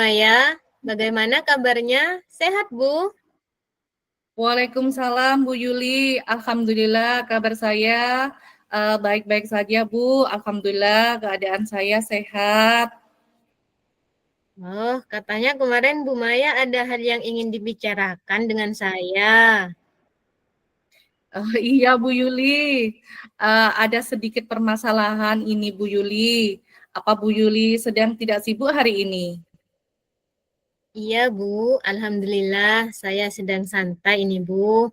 Maya, bagaimana kabarnya? Sehat, Bu? Waalaikumsalam Bu Yuli. Alhamdulillah kabar saya baik-baik saja Bu. Alhamdulillah keadaan saya sehat. Oh, katanya kemarin Bu Maya ada hal yang ingin dibicarakan dengan saya. Iya Bu Yuli, ada sedikit permasalahan ini Bu Yuli. Apa Bu Yuli sedang tidak sibuk hari ini? Iya, Bu. Alhamdulillah, saya sedang santai ini, Bu.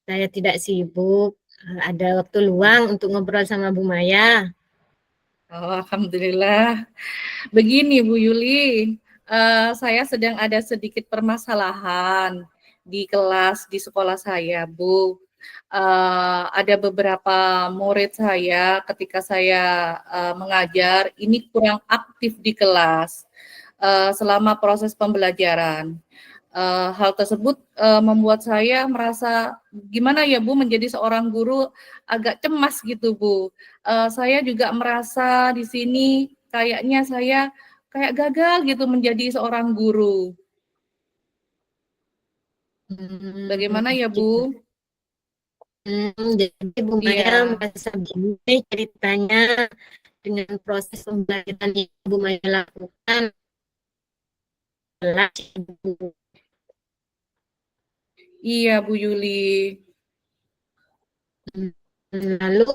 Saya tidak sibuk. Ada waktu luang untuk ngobrol sama Bu Maya. Oh, Alhamdulillah. Begini Bu Yuli, saya sedang ada sedikit permasalahan di kelas di sekolah saya Bu. Ada beberapa murid saya ketika saya mengajar ini kurang aktif di kelas selama proses pembelajaran. Hal tersebut membuat saya merasa gimana ya Bu menjadi seorang guru agak cemas gitu Bu. Saya juga merasa di sini kayaknya saya kayak gagal gitu menjadi seorang guru. Bagaimana ya Gitu. Bu? Jadi Bu Maya Iya, merasa begini ceritanya dengan proses pembelajaran yang Bu Maya lakukan. Jelas, Bu. iya Bu Yuli. Lalu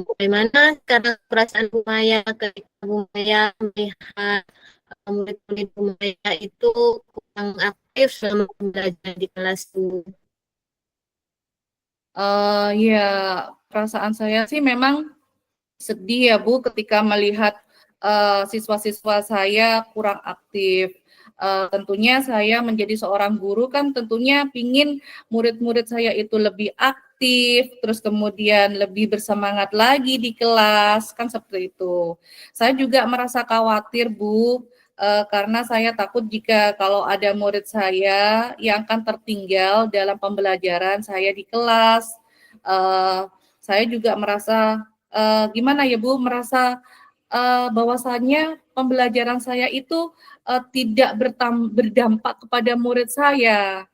bagaimana sekarang perasaan Bu Maya ketika Bu Maya melihat murid-murid Bu Maya itu kurang aktif selama pembelajaran di kelas Bu? Ya perasaan saya sih memang sedih ya Bu ketika melihat siswa-siswa saya kurang aktif. Tentunya saya menjadi seorang guru kan tentunya pingin murid-murid saya itu lebih aktif, terus kemudian lebih bersemangat lagi di kelas, kan seperti itu. Saya juga merasa khawatir Bu, karena saya takut jika kalau ada murid saya yang akan tertinggal dalam pembelajaran saya di kelas. Eh, saya juga merasa gimana ya Bu, merasa bahwasannya pembelajaran saya itu tidak berdampak kepada murid saya.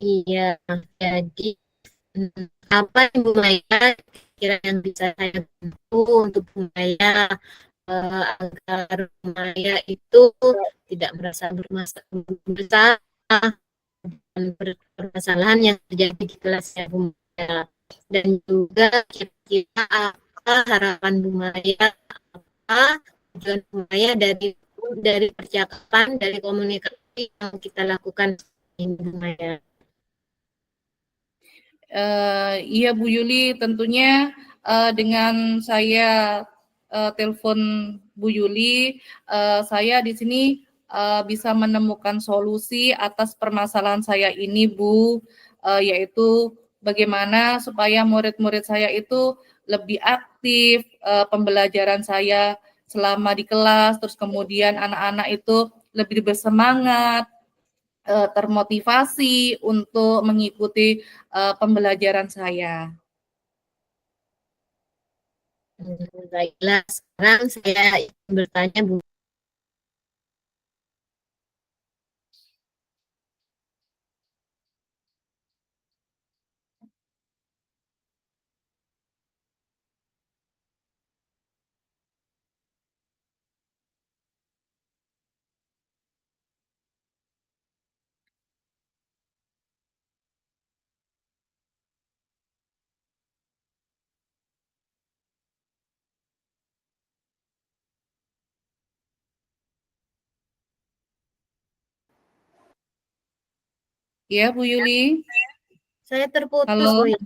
Iya, jadi apa yang Bu Maya kira yang bisa saya bantu untuk Bu Maya agar Bu Maya itu tidak merasa bermasalah dan permasalahan yang terjadi di kelasnya Bu Maya, dan juga kira-kira apa harapan Bu Maya, apa tujuan Bu Maya dari percakapan, dari komunikasi yang kita lakukan ini Bu Maya. Iya Bu Yuli, tentunya dengan saya telepon Bu Yuli, saya di sini bisa menemukan solusi atas permasalahan saya ini Bu, yaitu bagaimana supaya murid-murid saya itu lebih aktif pembelajaran saya selama di kelas, terus kemudian anak-anak itu lebih bersemangat, termotivasi untuk mengikuti pembelajaran saya. Baiklah, sekarang saya bertanya Bu. Ya, Bu Yuli. Saya terputus Halo. Bu ya.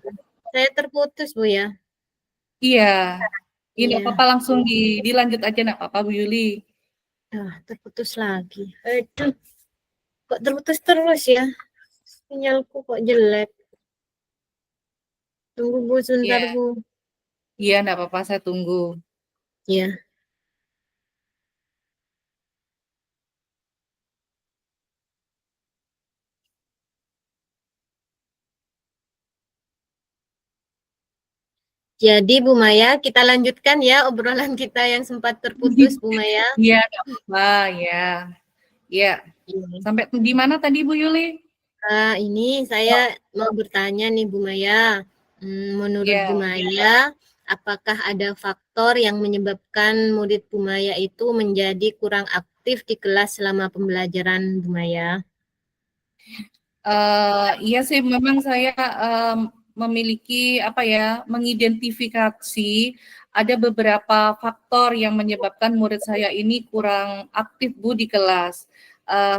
Saya terputus Bu ya. Iya. Ini enggak Iya. apa-apa langsung dilanjut aja enggak apa-apa Bu Yuli. Terputus lagi. Aduh, kok terputus terus ya? Sinyalku kok jelek. Tunggu Bu, sebentar Iya. Bu. Iya, enggak apa-apa saya tunggu. Ya. Jadi Bu Maya, kita lanjutkan ya obrolan kita yang sempat terputus Bu Maya. Iya, nggak apa-apa ya. Iya. Iya. Sampai di mana tadi Bu Yuli? Ini saya mau bertanya nih Bu Maya. Menurut Bu Ya. Maya, apakah ada faktor yang menyebabkan murid Bu Maya itu menjadi kurang aktif di kelas selama pembelajaran Bu Maya? Iya sih memang saya memiliki apa ya, mengidentifikasi ada beberapa faktor yang menyebabkan murid saya ini kurang aktif Bu di kelas.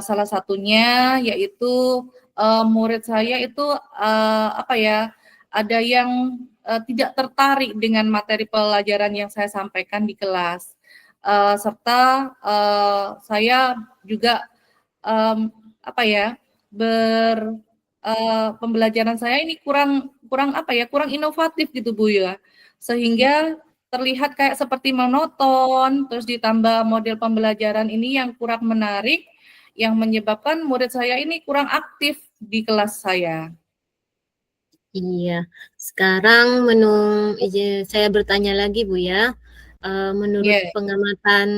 Salah satunya yaitu murid saya itu apa ya, ada yang tidak tertarik dengan materi pelajaran yang saya sampaikan di kelas. Serta saya juga apa ya, pembelajaran saya ini kurang apa ya, kurang inovatif gitu Bu ya. Sehingga terlihat kayak seperti monoton, terus ditambah model pembelajaran ini yang kurang menarik, yang menyebabkan murid saya ini kurang aktif di kelas saya. Iya, sekarang saya bertanya lagi Bu ya. Menurut Iya. pengamatan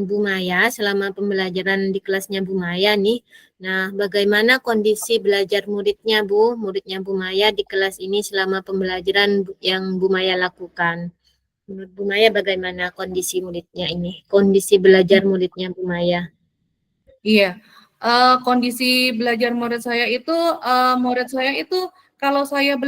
Bu Maya selama pembelajaran di kelasnya Bu Maya nih, nah bagaimana kondisi belajar muridnya muridnya Bu Maya di kelas ini selama pembelajaran yang Bu Maya lakukan? Menurut Bu Maya bagaimana kondisi muridnya ini, kondisi belajar muridnya Bu Maya? Iya, kondisi belajar murid saya itu kalau saya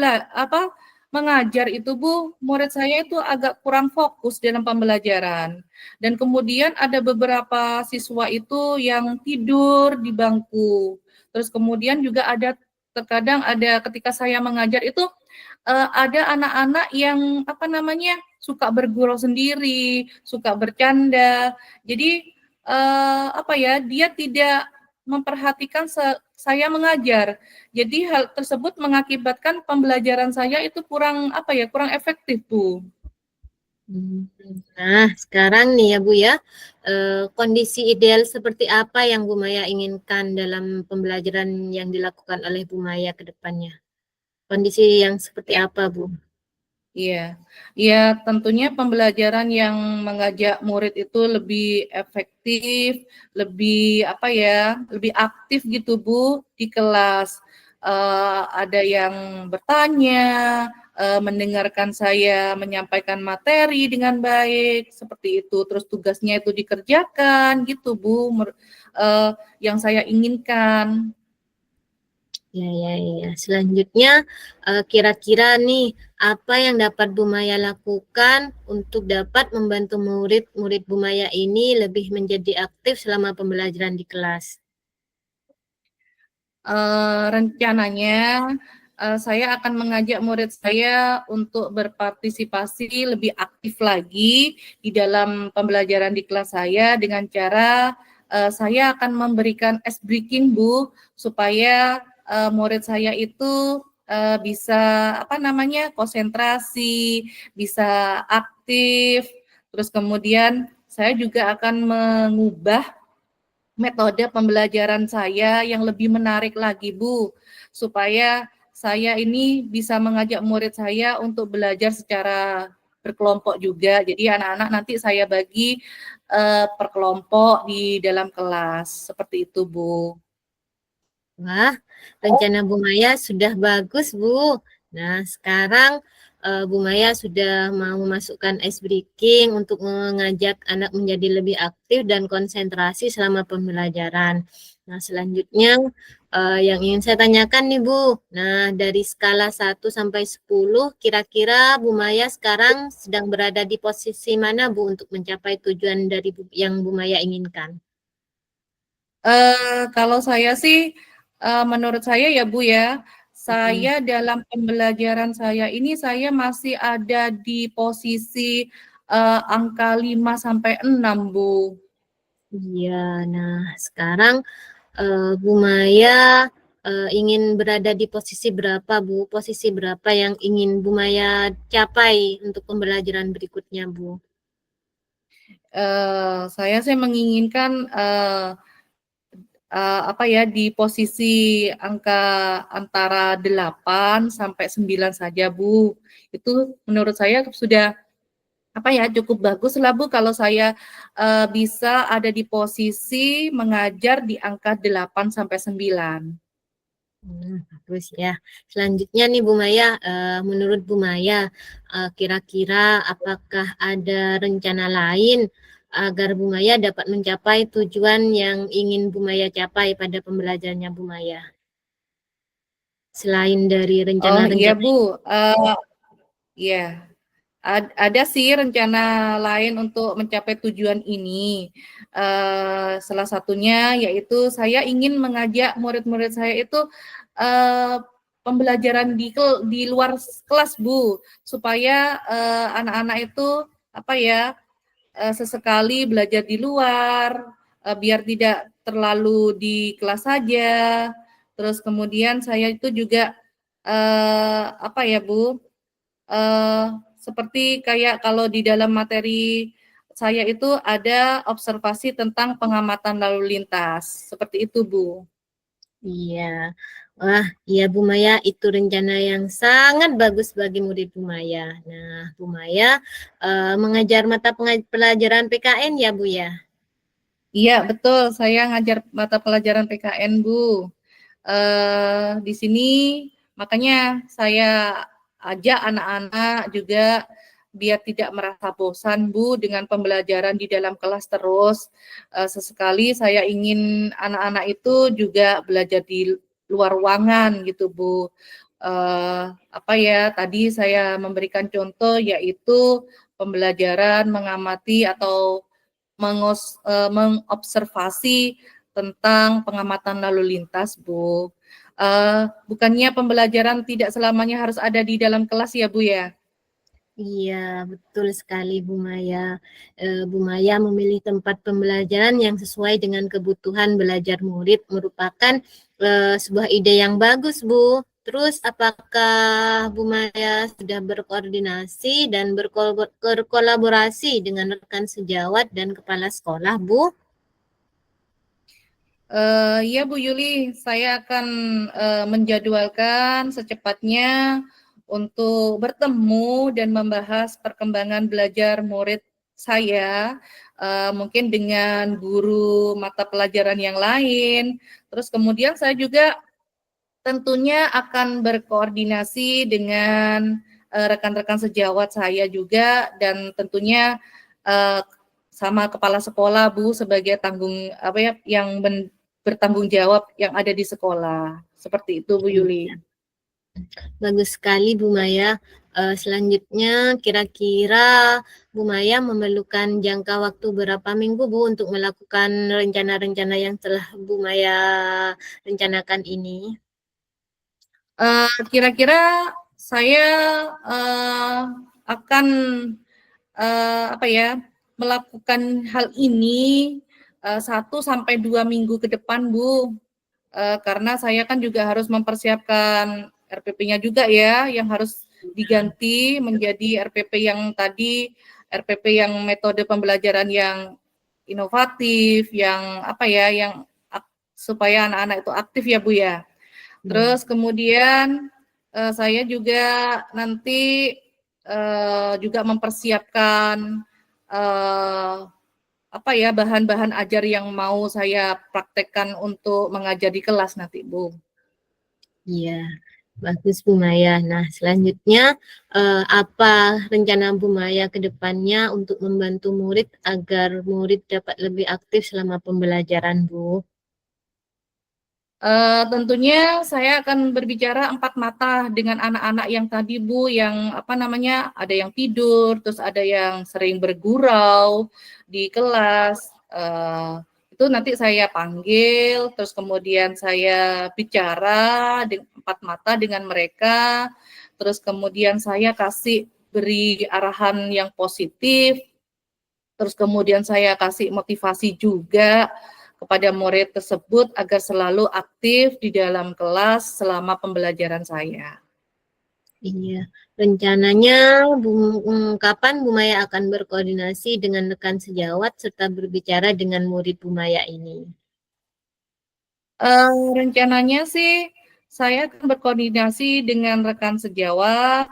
mengajar itu Bu, murid saya itu agak kurang fokus dalam pembelajaran. Dan kemudian ada beberapa siswa itu yang tidur di bangku. Terus kemudian juga terkadang ada ketika saya mengajar itu, ada anak-anak yang apa namanya, suka bergurau sendiri, suka bercanda. Jadi apa ya, dia tidak memperhatikan saya mengajar. Jadi hal tersebut mengakibatkan pembelajaran saya itu kurang apa ya, kurang efektif, Bu. Nah, sekarang nih ya Bu ya, kondisi ideal seperti apa yang Bu Maya inginkan dalam pembelajaran yang dilakukan oleh Bu Maya ke depannya? Kondisi yang seperti apa Bu? Iya, ya tentunya pembelajaran yang mengajak murid itu lebih efektif, lebih apa ya, lebih aktif gitu Bu di kelas. Ada yang bertanya, mendengarkan saya menyampaikan materi dengan baik, seperti itu. Terus tugasnya itu dikerjakan gitu Bu, yang saya inginkan. Ya. Selanjutnya, kira-kira nih, apa yang dapat Bu Maya lakukan untuk dapat membantu murid-murid Bu Maya ini lebih menjadi aktif selama pembelajaran di kelas? Rencananya saya akan mengajak murid saya untuk berpartisipasi lebih aktif lagi di dalam pembelajaran di kelas saya dengan cara saya akan memberikan ice breaking Bu, supaya murid saya itu bisa apa namanya, konsentrasi, bisa aktif. Terus kemudian saya juga akan mengubah metode pembelajaran saya yang lebih menarik lagi, Bu, supaya saya ini bisa mengajak murid saya untuk belajar secara berkelompok juga. Jadi anak-anak nanti saya bagi per kelompok di dalam kelas, seperti itu, Bu. Wah, rencana Bu Maya sudah bagus, Bu. Nah, sekarang Bu Maya sudah mau memasukkan ice breaking untuk mengajak anak menjadi lebih aktif dan konsentrasi selama pembelajaran. Nah, selanjutnya yang ingin saya tanyakan nih, Bu. Nah, dari skala 1 sampai 10, kira-kira Bu Maya sekarang sedang berada di posisi mana, Bu, untuk mencapai tujuan dari yang Bu Maya inginkan? Kalau saya sih, menurut saya ya Bu ya, Hmm. saya dalam pembelajaran saya ini saya masih ada di posisi angka 5 sampai 6 Bu. Iya, nah sekarang Bu Maya ingin berada di posisi berapa, Bu? Posisi berapa yang ingin Bu Maya capai untuk pembelajaran berikutnya, Bu? Saya sih menginginkan apa ya, di posisi angka antara 8 sampai 9 saja, Bu. Itu menurut saya sudah apa ya, cukup bagus lah Bu kalau saya bisa ada di posisi mengajar di angka 8 sampai 9. Bagus ya. Selanjutnya nih Bu Maya, menurut Bu Maya, kira-kira apakah ada rencana lain agar Bu Maya dapat mencapai tujuan yang ingin Bu Maya capai pada pembelajarannya Bu Maya? Selain dari Oh iya rencana-rencana. Bu, ya ada sih rencana lain untuk mencapai tujuan ini. Salah satunya yaitu saya ingin mengajak murid-murid saya itu pembelajaran di luar kelas, Bu, supaya anak-anak itu apa ya, sesekali belajar di luar, biar tidak terlalu di kelas saja. Terus kemudian saya itu juga apa ya, Bu, seperti kayak kalau di dalam materi saya itu ada observasi tentang pengamatan lalu lintas, seperti itu, Bu. Iya. Wah, iya Bu Maya, itu rencana yang sangat bagus bagi murid Bu Maya. Nah, Bu Maya mengajar mata pelajaran PKN ya Bu ya? Iya, betul. Saya ngajar mata pelajaran PKN, Bu. Di sini makanya saya ajak anak-anak juga biar tidak merasa bosan, Bu, dengan pembelajaran di dalam kelas terus. Sesekali saya ingin anak-anak itu juga belajar di luar ruangan gitu, Bu. Apa ya, tadi saya memberikan contoh yaitu pembelajaran mengamati atau mengobservasi tentang pengamatan lalu lintas, Bu. Bukannya pembelajaran tidak selamanya harus ada di dalam kelas ya, Bu ya? Iya, betul sekali Bu Maya. Bu Maya memilih tempat pembelajaran yang sesuai dengan kebutuhan belajar murid merupakan sebuah ide yang bagus, Bu. Terus apakah Bu Maya sudah berkoordinasi dan berkolaborasi dengan rekan sejawat dan kepala sekolah, Bu? Ya Bu Yuli, saya akan menjadwalkan secepatnya untuk bertemu dan membahas perkembangan belajar murid saya, mungkin dengan guru mata pelajaran yang lain. Terus kemudian saya juga tentunya akan berkoordinasi dengan rekan-rekan sejawat saya juga dan tentunya sama kepala sekolah Bu sebagai apa ya yang bertanggung jawab yang ada di sekolah. Seperti itu Bu Yuli. Bagus sekali Bu Maya. Selanjutnya kira-kira Bu Maya memerlukan jangka waktu berapa minggu Bu untuk melakukan rencana-rencana yang telah Bu Maya rencanakan ini? Kira-kira saya akan apa ya melakukan hal ini 1 sampai 2 minggu ke depan, Bu. Karena saya kan juga harus mempersiapkan RPP-nya juga ya, yang harus diganti menjadi RPP yang tadi, RPP yang metode pembelajaran yang inovatif, yang apa ya, yang supaya anak-anak itu aktif ya Bu ya. Terus kemudian saya juga nanti juga mempersiapkan apa ya bahan-bahan ajar yang mau saya praktekkan untuk mengajar di kelas nanti, Bu. Iya, bagus Bu Maya. Nah, selanjutnya apa rencana Bu Maya ke depannya untuk membantu murid agar murid dapat lebih aktif selama pembelajaran, Bu? Tentunya saya akan berbicara empat mata dengan anak-anak yang tadi Bu, yang apa namanya, ada yang tidur, terus ada yang sering bergurau di kelas. Itu nanti saya panggil, terus kemudian saya bicara dengan empat mata dengan mereka, terus kemudian saya kasih beri arahan yang positif, terus kemudian saya kasih motivasi juga kepada murid tersebut agar selalu aktif di dalam kelas selama pembelajaran saya. Iya, rencananya kapan Bu Maya akan berkoordinasi dengan rekan sejawat serta berbicara dengan murid Bu Maya ini? Rencananya sih saya akan berkoordinasi dengan rekan sejawat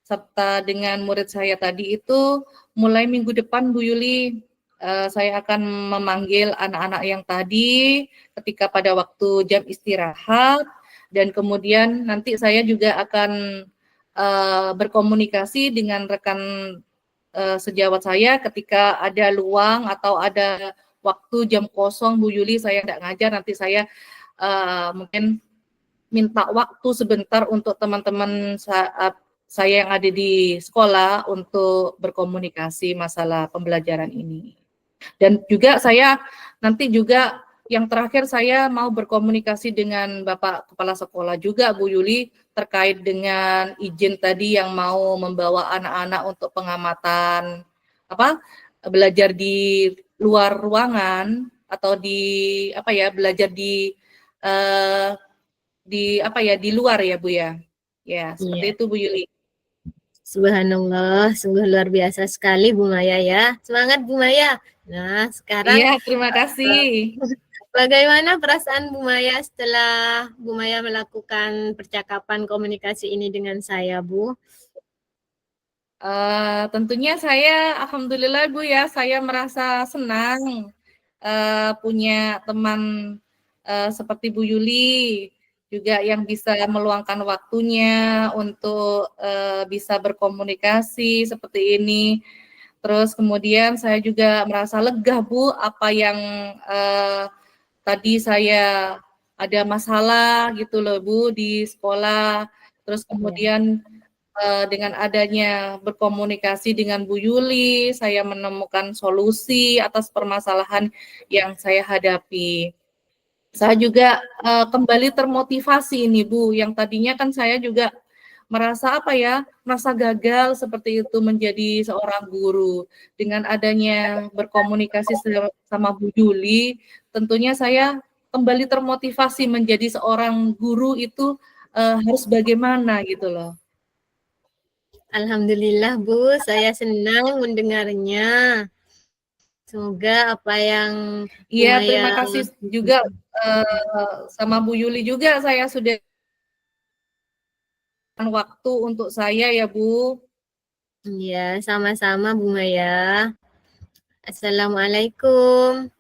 serta dengan murid saya tadi itu mulai minggu depan Bu Yuli. Saya akan memanggil anak-anak yang tadi ketika pada waktu jam istirahat dan kemudian nanti saya juga akan berkomunikasi dengan rekan sejawat saya ketika ada luang atau ada waktu jam kosong Bu Yuli saya tidak ngajar, nanti saya mungkin minta waktu sebentar untuk teman-teman saya yang ada di sekolah untuk berkomunikasi masalah pembelajaran ini. Dan juga saya nanti juga yang terakhir saya mau berkomunikasi dengan Bapak Kepala Sekolah juga Bu Yuli terkait dengan izin tadi yang mau membawa anak-anak untuk pengamatan belajar di luar ruangan atau belajar di luar ya Bu ya. Ya, seperti Iya. itu Bu Yuli. Subhanallah, sungguh luar biasa sekali Bu Maya ya. Semangat Bu Maya. Nah, sekarang Iya, terima kasih. bagaimana perasaan Bu Maya setelah Bu Maya melakukan percakapan komunikasi ini dengan saya, Bu? Tentunya saya alhamdulillah Bu ya, saya merasa senang punya teman seperti Bu Yuli juga yang bisa meluangkan waktunya untuk bisa berkomunikasi seperti ini. Terus kemudian saya juga merasa lega Bu apa yang tadi saya ada masalah gitu loh Bu di sekolah. Terus kemudian dengan adanya berkomunikasi dengan Bu Yuli, saya menemukan solusi atas permasalahan yang saya hadapi. Saya juga kembali termotivasi ini Bu, yang tadinya kan saya juga merasa gagal seperti itu menjadi seorang guru. Dengan adanya berkomunikasi sama Bu Yuli, tentunya saya kembali termotivasi menjadi seorang guru itu harus bagaimana gitu loh. Alhamdulillah Bu, saya senang mendengarnya. Semoga apa yang Bu Iya, Maya terima kasih juga sama Bu Yuli juga saya sudah waktu untuk saya ya Bu. ya, sama-sama Bu Maya. Assalamualaikum.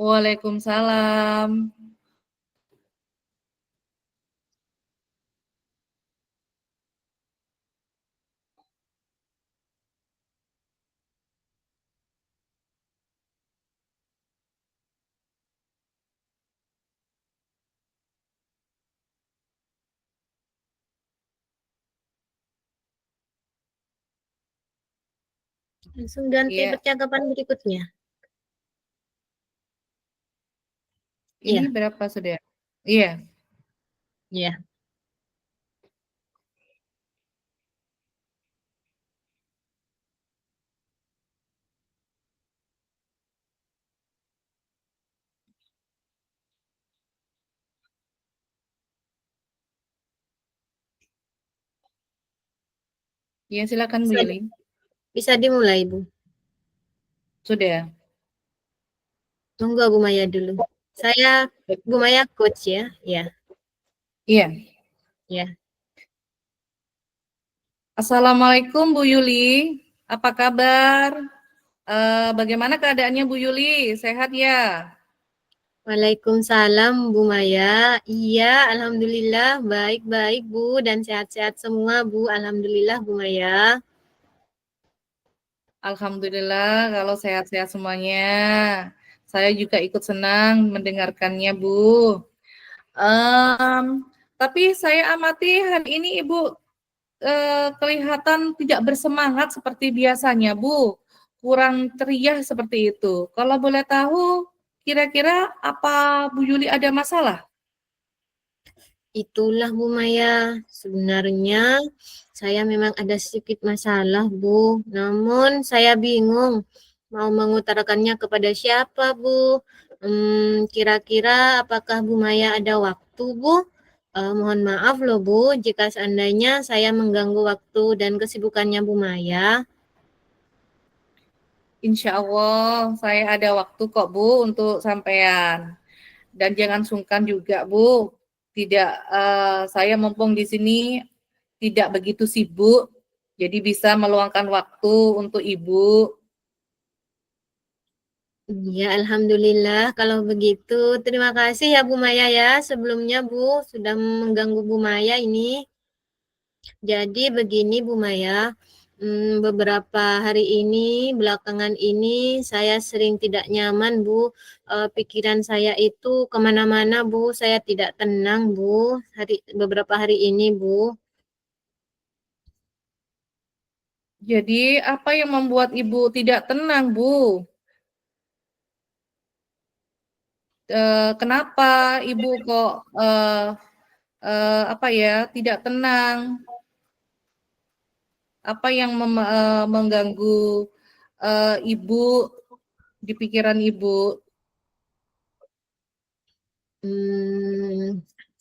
Waalaikumsalam. Langsung ganti Iya, percakapan berikutnya. ini Iya, berapa sudah? Iya, iya. iya silakan Bu Bisa, Yuli. bisa dimulai Bu. Sudah. Tunggu Bu Maya dulu. Saya Bu Maya coach ya. Ya, Iya. ya. Assalamualaikum Bu Yuli. Apa kabar? Bagaimana keadaannya Bu Yuli? Sehat ya? Waalaikumsalam Bu Maya. Iya, alhamdulillah baik-baik Bu dan sehat-sehat semua Bu. Alhamdulillah Bu Maya. Alhamdulillah kalau sehat-sehat semuanya. Saya juga ikut senang mendengarkannya Bu. Um, tapi saya amati hari ini Ibu kelihatan tidak bersemangat seperti biasanya, Bu. Kurang ceria seperti itu. Kalau boleh tahu, kira-kira apa Bu Yuli ada masalah? Itulah Bu Maya. Sebenarnya saya memang ada sedikit masalah Bu. Namun saya bingung mau mengutarakannya kepada siapa Bu. Kira-kira apakah Bu Maya ada waktu Bu? Mohon maaf loh Bu, jika seandainya saya mengganggu waktu dan kesibukannya Bu Maya. Insya Allah saya ada waktu kok Bu untuk sampean. dan jangan sungkan juga Bu. Tidak, saya mumpung di sini tidak begitu sibuk, jadi bisa meluangkan waktu untuk Ibu. Ya, alhamdulillah kalau begitu. Terima kasih ya Bu Maya ya. Sebelumnya Bu sudah mengganggu Bu Maya ini. Jadi begini Bu Maya, beberapa hari ini, belakangan ini saya sering tidak nyaman Bu. Pikiran saya itu kemana-mana Bu. Saya tidak tenang Bu. Beberapa hari ini Bu. Jadi apa yang membuat Ibu tidak tenang Bu? Kenapa Ibu kok apa ya, tidak tenang? Apa yang mengganggu Ibu di pikiran Ibu?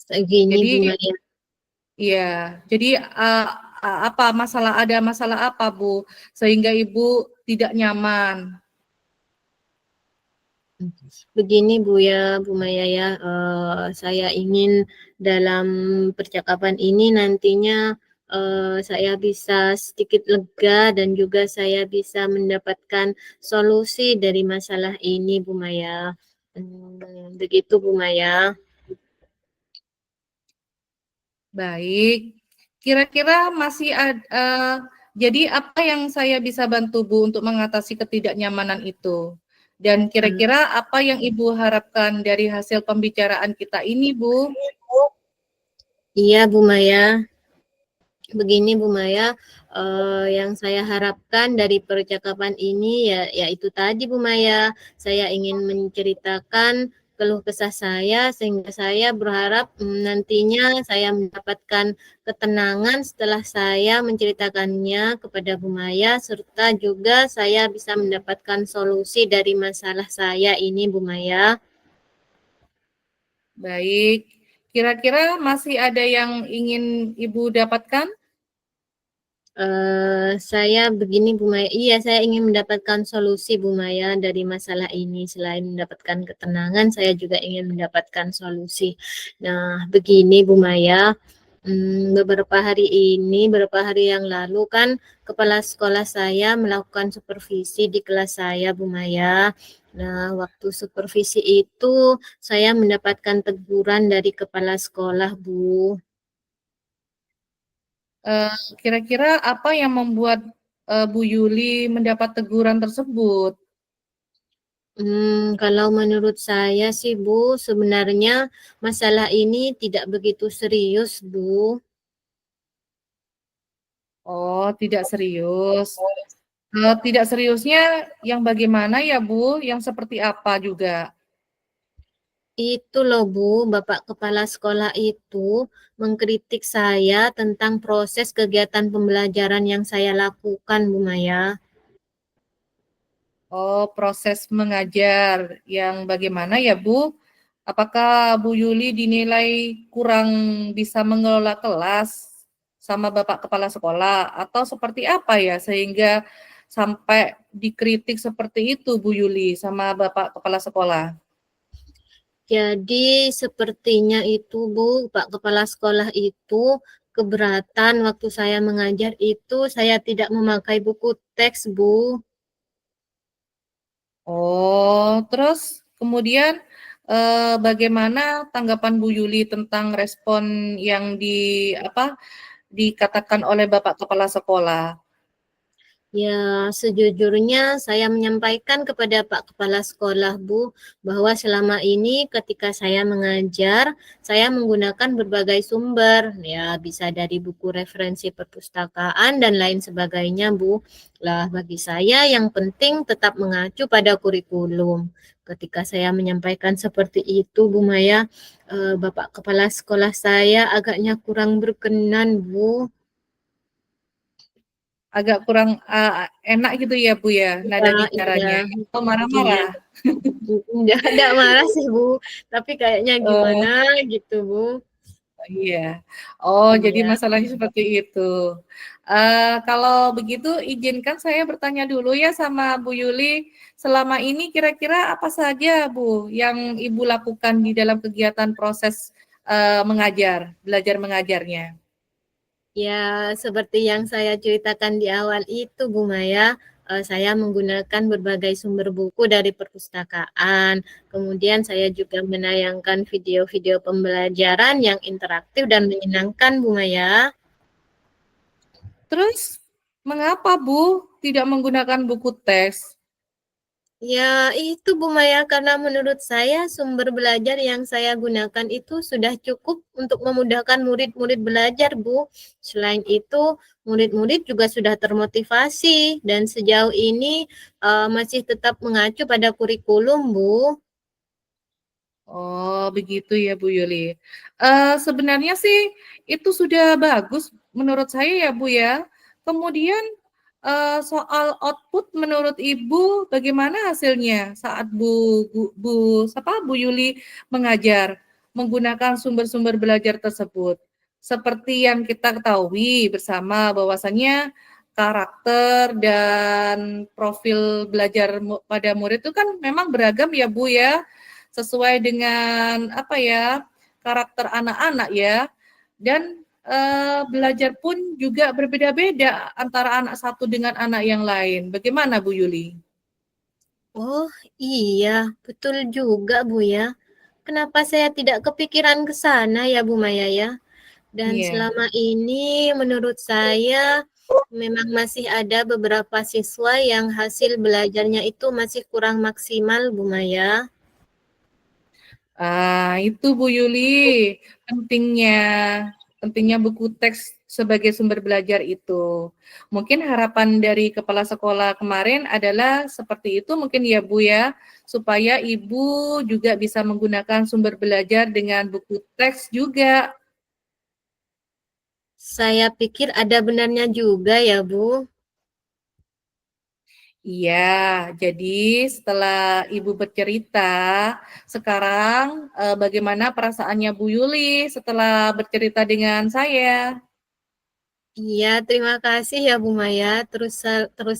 Gini Jadi Bu Maya. iya, jadi ada masalah apa Bu sehingga Ibu tidak nyaman? Begini Bu ya, Bu Maya ya, saya ingin dalam percakapan ini nantinya saya bisa sedikit lega dan juga saya bisa mendapatkan solusi dari masalah ini Bu Maya. Begitu Bu Maya. Baik, kira-kira masih ada, jadi apa yang saya bisa bantu Bu untuk mengatasi ketidaknyamanan itu? Dan kira-kira apa yang Ibu harapkan dari hasil pembicaraan kita ini Bu? Iya Bu Maya. Begini Bu Maya, yang saya harapkan dari percakapan ini yaitu tadi Bu Maya, saya ingin menceritakan keluh kesah saya sehingga saya berharap nantinya saya mendapatkan ketenangan setelah saya menceritakannya kepada Bu Maya serta juga saya bisa mendapatkan solusi dari masalah saya ini Bu Maya. Baik, kira-kira masih ada yang ingin Ibu dapatkan? Saya begini Bu Maya, iya saya ingin mendapatkan solusi Bu Maya dari masalah ini. Selain mendapatkan ketenangan, saya juga ingin mendapatkan solusi. Nah, begini Bu Maya, beberapa hari yang lalu kan kepala sekolah saya melakukan supervisi di kelas saya Bu Maya. Nah, waktu supervisi itu saya mendapatkan teguran dari kepala sekolah Bu. Kira-kira apa yang membuat Bu Yuli mendapat teguran tersebut? Kalau menurut saya sih Bu, sebenarnya masalah ini tidak begitu serius Bu. Oh, tidak serius. Tidak seriusnya yang bagaimana ya Bu? Yang seperti apa juga? Itu loh Bu, Bapak Kepala Sekolah itu mengkritik saya tentang proses kegiatan pembelajaran yang saya lakukan Bu Maya. Oh, proses mengajar yang bagaimana ya Bu? Apakah Bu Yuli dinilai kurang bisa mengelola kelas sama Bapak Kepala Sekolah atau seperti apa ya sehingga sampai dikritik seperti itu Bu Yuli sama Bapak Kepala Sekolah? Jadi sepertinya itu Bu, Pak Kepala Sekolah itu keberatan waktu saya mengajar itu saya tidak memakai buku teks Bu. Oh, terus kemudian bagaimana tanggapan Bu Yuli tentang respon yang dikatakan oleh Bapak Kepala Sekolah? Ya, sejujurnya saya menyampaikan kepada Pak Kepala Sekolah, Bu, bahwa selama ini ketika saya mengajar, saya menggunakan berbagai sumber, ya bisa dari buku referensi perpustakaan dan lain sebagainya, Bu. Lah, bagi saya yang penting tetap mengacu pada kurikulum. Ketika saya menyampaikan seperti itu, Bu Maya, Bapak Kepala Sekolah saya agaknya kurang berkenan, Bu. Agak kurang enak gitu ya Bu ya, nada Iya, iya, bicaranya atau iya. marah-marah? Enggak marah sih Bu, tapi kayaknya Oh, gimana gitu Bu. iya. Oh, jadi Iya, masalahnya seperti itu. Kalau begitu izinkan saya bertanya dulu ya sama Bu Yuli, selama ini kira-kira apa saja Bu yang Ibu lakukan di dalam kegiatan proses mengajar, belajar mengajarnya? Ya, seperti yang saya ceritakan di awal itu, Bu Maya, saya menggunakan berbagai sumber buku dari perpustakaan. Kemudian saya juga menayangkan video-video pembelajaran yang interaktif dan menyenangkan, Bu Maya. Terus mengapa Bu tidak menggunakan buku teks? Ya, itu Bu Maya, karena menurut saya sumber belajar yang saya gunakan itu sudah cukup untuk memudahkan murid-murid belajar, Bu. Selain itu, murid-murid juga sudah termotivasi dan sejauh ini masih tetap mengacu pada kurikulum, Bu. Oh, begitu ya Bu Yuli. Sebenarnya sih itu sudah bagus menurut saya ya Bu ya. Kemudian soal output menurut Ibu bagaimana hasilnya saat Bu Yuli mengajar menggunakan sumber-sumber belajar tersebut? Seperti yang kita ketahui bersama bahwasannya karakter dan profil belajar pada murid itu kan memang beragam ya Bu ya, sesuai dengan apa ya, karakter anak-anak ya. Dan belajar pun juga berbeda-beda antara anak satu dengan anak yang lain. Bagaimana Bu Yuli? Oh iya, betul juga Bu ya. Kenapa saya tidak kepikiran ke sana ya Bu Maya ya? Dan Iya. selama ini menurut saya memang masih ada beberapa siswa yang hasil belajarnya itu masih kurang maksimal, Bu Maya. Itu Bu Yuli, pentingnya pentingnya buku teks sebagai sumber belajar itu. Mungkin harapan dari kepala sekolah kemarin adalah seperti itu mungkin ya Bu ya, supaya Ibu juga bisa menggunakan sumber belajar dengan buku teks juga. Saya pikir ada benarnya juga ya, Bu. Iya, jadi setelah Ibu bercerita, sekarang bagaimana perasaannya Bu Yuli setelah bercerita dengan saya? Iya, terima kasih ya Bu Maya. Terus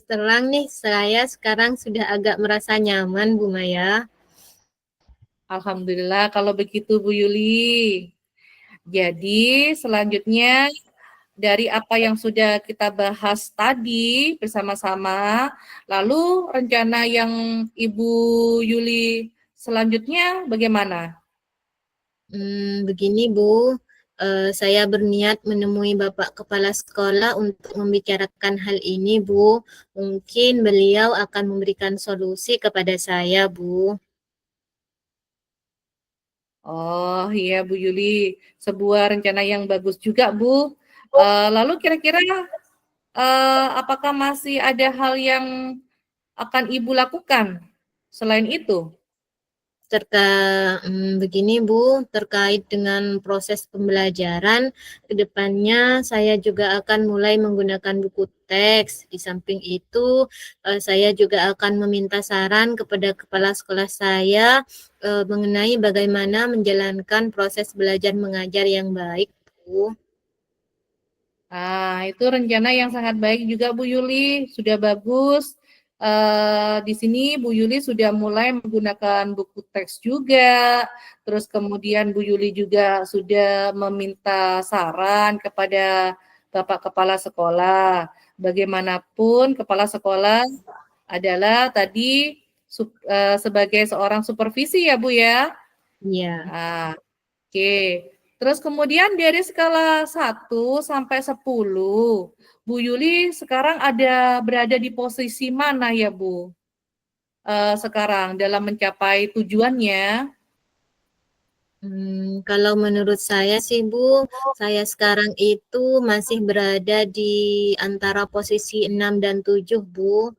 terang nih, saya sekarang sudah agak merasa nyaman, Bu Maya. Alhamdulillah kalau begitu Bu Yuli. Jadi selanjutnya dari apa yang sudah kita bahas tadi bersama-sama, lalu rencana yang Ibu Yuli selanjutnya bagaimana? Begini Bu, saya berniat menemui Bapak Kepala Sekolah untuk membicarakan hal ini, Bu. Mungkin beliau akan memberikan solusi kepada saya, Bu. Oh iya Bu Yuli, sebuah rencana yang bagus juga Bu. Lalu kira-kira apakah masih ada hal yang akan Ibu lakukan selain itu? Begini Bu, terkait dengan proses pembelajaran, ke depannya saya juga akan mulai menggunakan buku teks. Di samping itu, saya juga akan meminta saran kepada kepala sekolah saya mengenai bagaimana menjalankan proses belajar mengajar yang baik, Bu. Itu rencana yang sangat baik juga Bu Yuli, sudah bagus. Di sini Bu Yuli sudah mulai menggunakan buku teks juga, terus kemudian Bu Yuli juga sudah meminta saran kepada Bapak Kepala Sekolah. Bagaimanapun Kepala Sekolah adalah tadi sebagai seorang supervisi ya Bu ya. Iya. Ah, oke. Terus kemudian dari skala 1 sampai 10, Bu Yuli sekarang berada di posisi mana ya Bu? Sekarang dalam mencapai tujuannya? Kalau menurut saya sih Bu, saya sekarang itu masih berada di antara posisi 6 dan 7 Bu.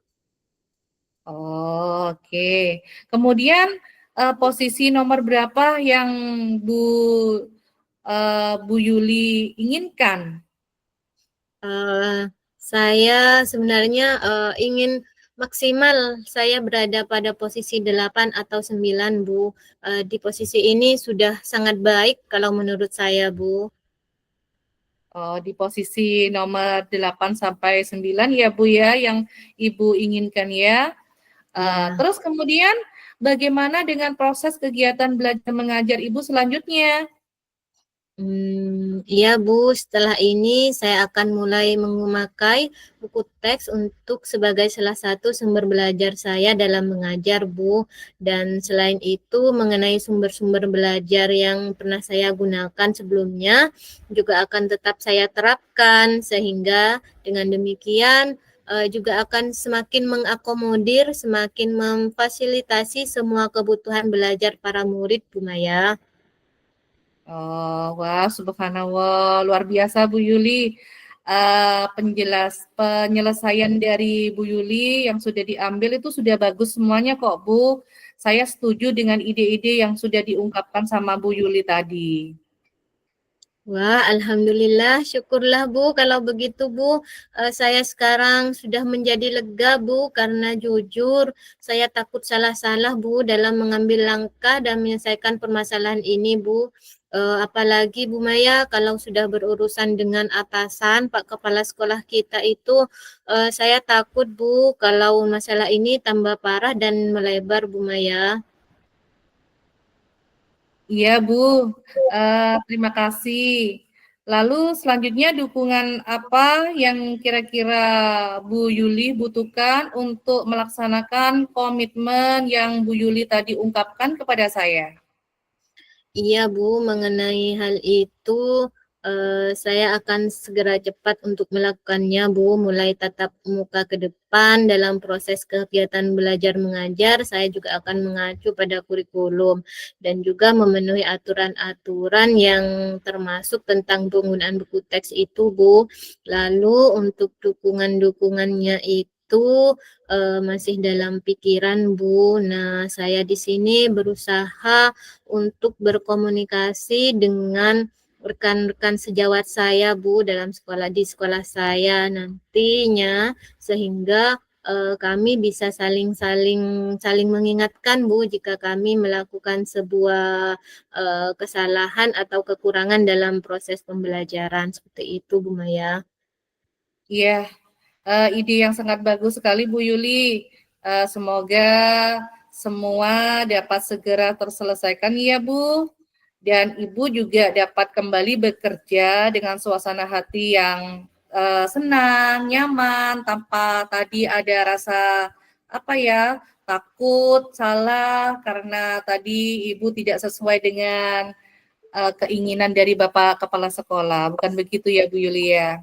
Oh, oke. Kemudian posisi nomor berapa yang Bu Bu Yuli inginkan? Saya sebenarnya ingin maksimal saya berada pada posisi 8 atau 9 Bu. Di posisi ini sudah sangat baik kalau menurut saya Bu. Oh, di posisi nomor 8 sampai 9 ya Bu ya, yang Ibu inginkan ya. Ya. Terus kemudian bagaimana dengan proses kegiatan belajar mengajar Ibu selanjutnya? Iya Bu, setelah ini saya akan mulai memakai buku teks untuk sebagai salah satu sumber belajar saya dalam mengajar Bu. Dan selain itu mengenai sumber-sumber belajar yang pernah saya gunakan sebelumnya juga akan tetap saya terapkan sehingga dengan demikian juga akan semakin mengakomodir, semakin memfasilitasi semua kebutuhan belajar para murid Bu Maya. Oh, wah, subhanallah, luar biasa Bu Yuli. Penyelesaian dari Bu Yuli yang sudah diambil itu sudah bagus semuanya kok Bu. Saya setuju dengan ide-ide yang sudah diungkapkan sama Bu Yuli tadi. Wah, alhamdulillah, syukurlah Bu. Kalau begitu Bu, saya sekarang sudah menjadi lega Bu, karena jujur saya takut salah-salah Bu dalam mengambil langkah dan menyelesaikan permasalahan ini Bu. Apalagi Bu Maya, kalau sudah berurusan dengan atasan, Pak Kepala Sekolah kita itu, saya takut Bu kalau masalah ini tambah parah dan melebar Bu Maya. Iya Bu, terima kasih. Lalu selanjutnya dukungan apa yang kira-kira Bu Yuli butuhkan untuk melaksanakan komitmen yang Bu Yuli tadi ungkapkan kepada saya? Iya Bu, mengenai hal itu saya akan segera cepat untuk melakukannya Bu, mulai tatap muka ke depan dalam proses kegiatan belajar mengajar, saya juga akan mengacu pada kurikulum dan juga memenuhi aturan-aturan yang termasuk tentang penggunaan buku teks itu Bu. Lalu untuk dukungan-dukungannya itu masih dalam pikiran Bu. Nah, saya di sini berusaha untuk berkomunikasi dengan rekan-rekan sejawat saya Bu dalam di sekolah saya nantinya, sehingga kami bisa saling mengingatkan Bu jika kami melakukan sebuah kesalahan atau kekurangan dalam proses pembelajaran, seperti itu Bu Maya. Iya, ide yang sangat bagus sekali Bu Yuli. Semoga semua dapat segera terselesaikan ya Bu. Dan Ibu juga dapat kembali bekerja dengan suasana hati yang senang, nyaman, tanpa tadi ada rasa apa ya, takut, salah karena tadi Ibu tidak sesuai dengan keinginan dari Bapak Kepala Sekolah. Bukan begitu ya Bu Yulia?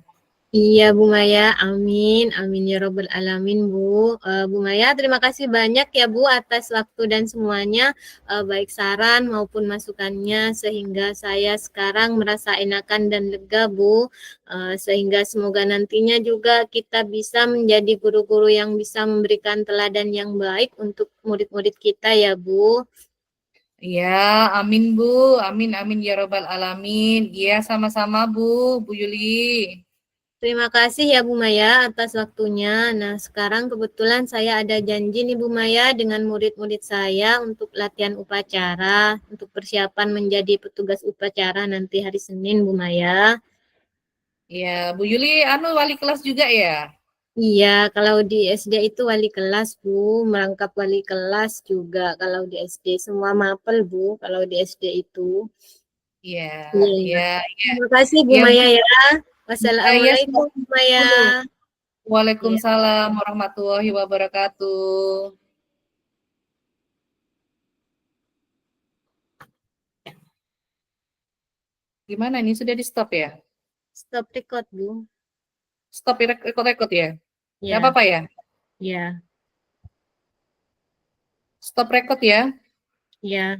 Iya Bu Maya, amin, amin ya robbal alamin Bu. Bu Maya, terima kasih banyak ya Bu atas waktu dan semuanya, baik saran maupun masukannya, sehingga saya sekarang merasa enakan dan lega Bu. Sehingga semoga nantinya juga kita bisa menjadi guru-guru yang bisa memberikan teladan yang baik untuk murid-murid kita ya Bu. Iya, amin Bu, amin amin ya robbal alamin. Iya, sama-sama Bu, Bu Yuli. Terima kasih ya Bu Maya atas waktunya. Nah, sekarang kebetulan saya ada janji nih Bu Maya dengan murid-murid saya untuk latihan upacara, untuk persiapan menjadi petugas upacara nanti hari Senin Bu Maya. Iya, Bu Yuli wali kelas juga ya? Iya, kalau di SD itu wali kelas Bu, merangkap wali kelas juga kalau di SD. Semua mapel Bu, kalau di SD itu. Iya, Iya, iya. iya, iya. Terima kasih Bu Iya, Maya Bu. ya. Iya, Wassalamualaikum Bu Maya. Bu. Iya. Waalaikumsalam warahmatullahi wabarakatuh. Gimana ini sudah di stop ya? Stop record Bu. Stop rekod ya? Gak Ya, apa-apa ya? ya, Stop record ya? ya.